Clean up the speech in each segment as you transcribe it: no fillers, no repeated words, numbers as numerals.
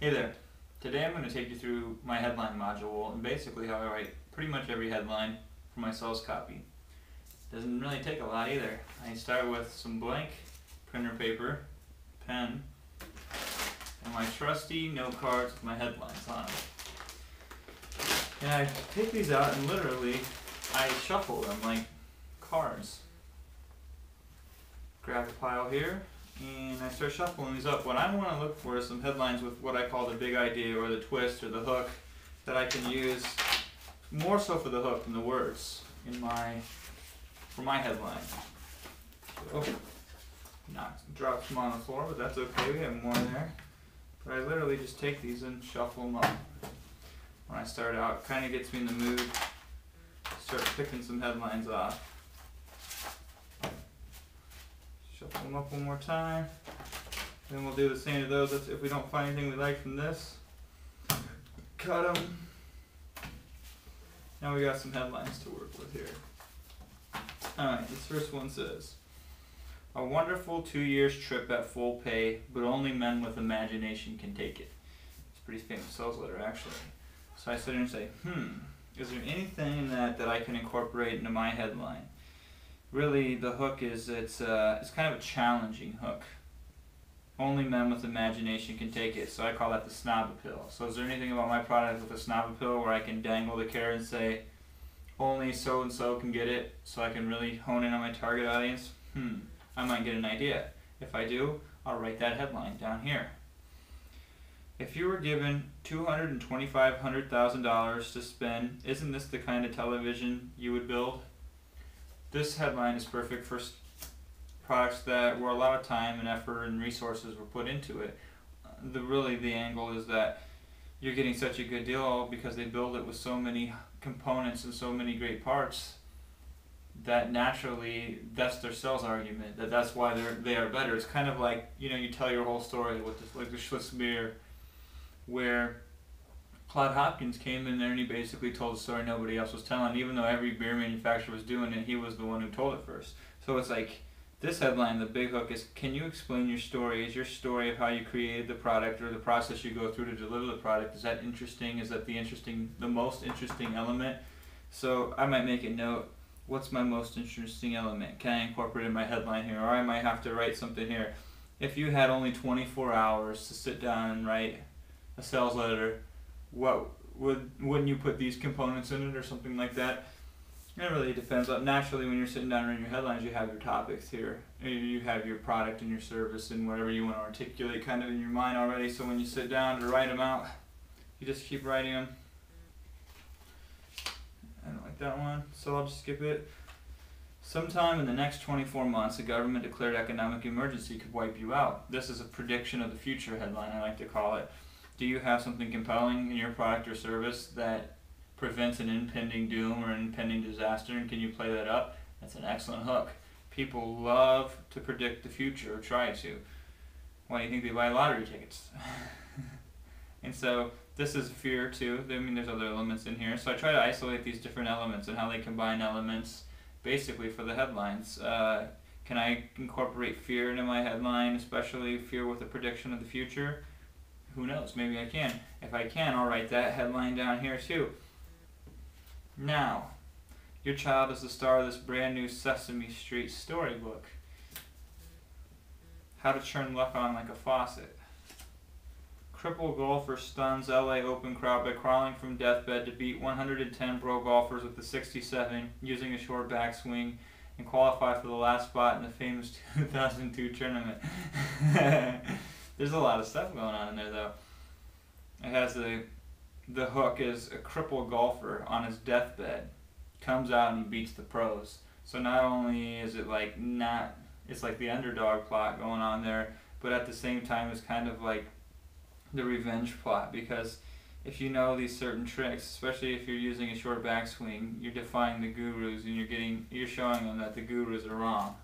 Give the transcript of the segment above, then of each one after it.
Hey there. Today I'm going to take you through my headline module and basically how I write pretty much every headline for my sales copy. Doesn't really take a lot either. I start with some blank printer paper, pen, and my trusty note cards with my headlines on them. And I take these out and literally I shuffle them like cards. Grab a pile here, and I start shuffling these up. What I want to look for is some headlines with what I call the big idea or the twist or the hook that I can use more so for the hook than the words for my headline. So, drop some on the floor, but that's okay, we have more there. But I literally just take these and shuffle them up. When I start out, it kind of gets me in the mood to start picking some headlines off. Shuffle them up one more time. Then we'll do the same to those. If we don't find anything we like from this, cut them. Now we got some headlines to work with here. Alright, this first one says, "A wonderful 2 years trip at full pay, but only men with imagination can take it." It's a pretty famous sales letter, actually. So I sit here and say, is there anything in that I can incorporate into my headline? Really, the hook is, it's kind of a challenging hook. Only men with imagination can take it, so I call that the snob appeal. So is there anything about my product with a snob appeal where I can dangle the carrot and say, only so-and-so can get it, so I can really hone in on my target audience? I might get an idea. If I do, I'll write that headline down here. If you were given $225,000 to spend, isn't this the kind of television you would build? This headline is perfect for products where a lot of time and effort and resources were put into it. Really the angle is that you're getting such a good deal because they build it with so many components and so many great parts that naturally that's their sales argument, that's why they are better. It's kind of like, you tell your whole story with this, like the Schlitz beer, where Claude Hopkins came in there and he basically told a story nobody else was telling. Even though every beer manufacturer was doing it, he was the one who told it first. So it's like, this headline, the big hook is, can you explain your story? Is your story of how you created the product or the process you go through to deliver the product, is that interesting? Is that the most interesting element? So I might make a note, what's my most interesting element? Can I incorporate it in my headline here? Or I might have to write something here. If you had only 24 hours to sit down and write a sales letter, wouldn't you put these components in it or something like that? It really depends. Naturally, when you're sitting down writing your headlines, you have your topics here. You have your product and your service and whatever you want to articulate kind of in your mind already. So when you sit down to write them out, you just keep writing them. I don't like that one, so I'll just skip it. Sometime in the next 24 months, a government declared economic emergency could wipe you out. This is a prediction of the future headline, I like to call it. Do you have something compelling in your product or service that prevents an impending doom or an impending disaster, and can you play that up? That's an excellent hook. People love to predict the future, or try to. Why do you think they buy lottery tickets? And so this is fear too. I mean, there's other elements in here. So I try to isolate these different elements and how they combine elements basically for the headlines. Can I incorporate fear into my headline, especially fear with a prediction of the future? Who knows, maybe I can. If I can, I'll write that headline down here too. Now, your child is the star of this brand new Sesame Street storybook. How to turn luck on like a faucet. Crippled golfer stuns LA Open crowd by crawling from deathbed to beat 110 pro golfers with the 67 using a short backswing and qualify for the last spot in the famous 2002 tournament. There's a lot of stuff going on in there though. It has the hook is a crippled golfer on his deathbed comes out and he beats the pros. So not only is it like it's like the underdog plot going on there, but at the same time it's kind of like the revenge plot, because if you know these certain tricks, especially if you're using a short backswing, you're defying the gurus and you're showing them that the gurus are wrong.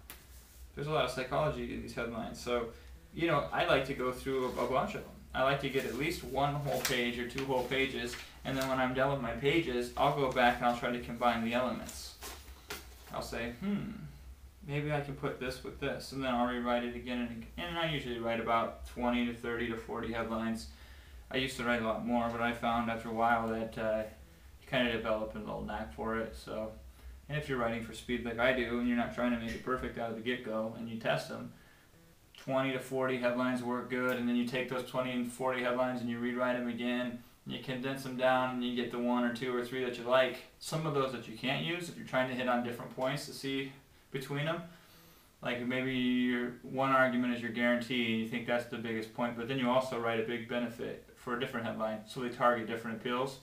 There's a lot of psychology in these headlines. So, I like to go through a bunch of them. I like to get at least one whole page or 2 whole pages, and then when I'm done with my pages, I'll go back and I'll try to combine the elements. I'll say, maybe I can put this with this, and then I'll rewrite it again and again. And I usually write about 20 to 30 to 40 headlines I used to write a lot more, but I found after a while that you kind of develop a little knack for it. So, and if you're writing for speed like I do, and you're not trying to make it perfect out of the get-go, and you test them, 20 to 40 headlines work good, and then you take those 20 and 40 headlines and you rewrite them again, and you condense them down, and you get the 1 or 2 or 3 that you like. Some of those that you can't use, if you're trying to hit on different points to see between them, like maybe your one argument is your guarantee, and you think that's the biggest point, but then you also write a big benefit for a different headline, so they target different appeals.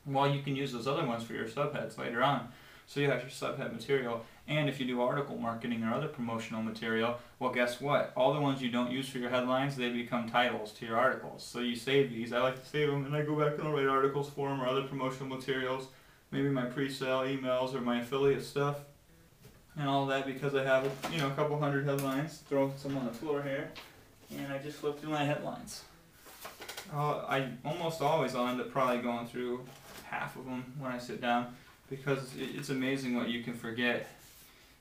Well, you can use those other ones for your subheads later on. So you have your subhead material, and if you do article marketing or other promotional material, well, guess what? All the ones you don't use for your headlines, they become titles to your articles. So you save these. I like to save them, and I go back and I'll write articles for them or other promotional materials, maybe my pre-sale emails or my affiliate stuff, and all that, because I have a couple hundred headlines. Throw some on the floor here, and I just flip through my headlines. I almost always I'll end up probably going through half of them when I sit down, because it's amazing what you can forget.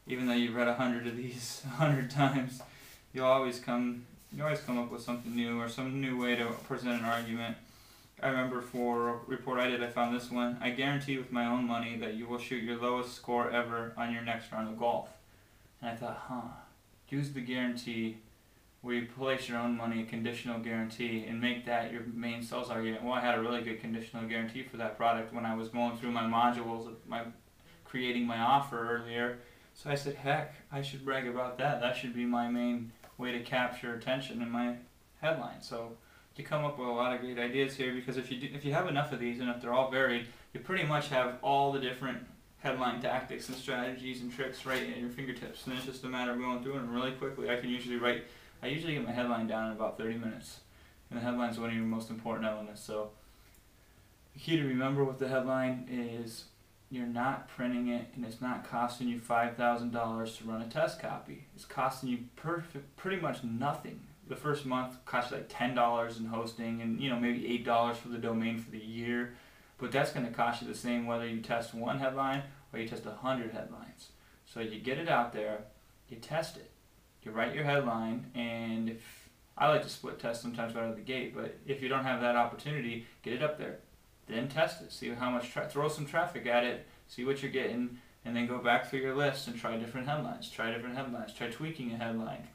Even though you've read 100 of these 100 times, you always come up with something new or some new way to present an argument. I remember for a report I did, I found this one. I guarantee with my own money that you will shoot your lowest score ever on your next round of golf. And I thought, use the guarantee where you place your own money, a conditional guarantee, and make that your main sales argument. Well, I had a really good conditional guarantee for that product when I was going through my modules of creating my offer earlier. So I said, heck, I should brag about that. That should be my main way to capture attention in my headline. So you come up with a lot of great ideas here, because if you have enough of these, and if they're all varied, you pretty much have all the different headline tactics and strategies and tricks right at your fingertips. And it's just a matter of going through them really quickly. I usually get my headline down in about 30 minutes. And the headline is one of your most important elements. So the key to remember with the headline is you're not printing it, and it's not costing you $5,000 to run a test copy. It's costing you pretty much nothing. The first month costs you like $10 in hosting, and maybe $8 for the domain for the year. But that's going to cost you the same whether you test one headline or you test 100 headlines. So you get it out there, you test it. You write your headline, and if I like to split test sometimes right out of the gate, but if you don't have that opportunity, get it up there. Then test it. See how much throw some traffic at it, see what you're getting, and then go back through your list and try different headlines. Try tweaking a headline.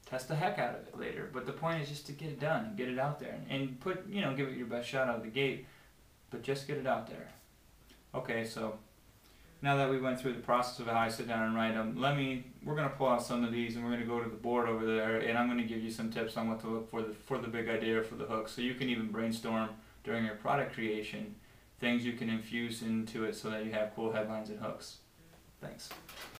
Test the heck out of it later. But the point is just to get it done and get it out there, and give it your best shot out of the gate, but just get it out there. Okay, so now that we went through the process of how I sit down and write them, we're going to pull out some of these, and we're going to go to the board over there, and I'm going to give you some tips on what to look for the big idea or for the hook, so you can even brainstorm during your product creation things you can infuse into it so that you have cool headlines and hooks. Thanks.